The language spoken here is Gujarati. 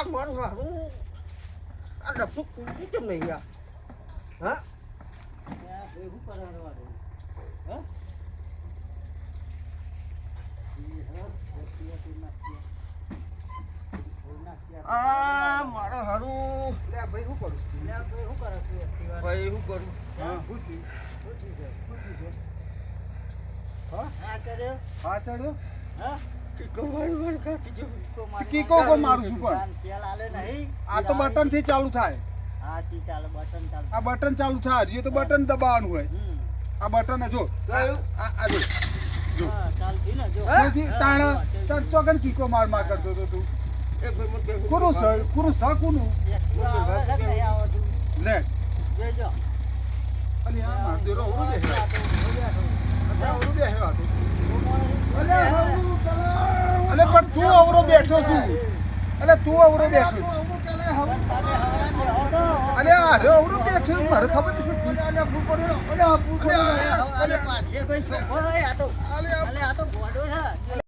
આ મારું હારું આ ડબલું કૂદું કેમ નહીં યાર હા શું કરવાનું હે આ મારા હારું લે ભાઈ શું કરું લે ભાઈ શું કરે ભાઈ શું કરું હા પૂછી છે હા ચડ્યો હા કીકો મારું કાકી જો કીકો કો મારું છું પણ તેલ આલે નહીં આ તો બટન થી ચાલુ થાય હા જી ચાલે બટન ચાલે આ બટન ચાલુ થાય એ તો બટન દબાવવાનું હોય આ બટન જો કયું આ જો હા ચાલતી ને જો જોજી તાણ ચોકન કીકો માર માર કરતો તો તું એ ભાઈ મને કુરું સ કુનું લે જોજો અલી આ માર દેરો ઓરું બે ઓરું બે હેવા તો અલે પણ તું અવરો બેઠો છું અલે તું અવરો બેઠો અલે આ રે અવરો બેઠો મારે ખબર નથી અલે ફૂલ પડ્યો અલે અલે પાછે કોઈ છોકરો આ તો અલે આ તો ગોડો છે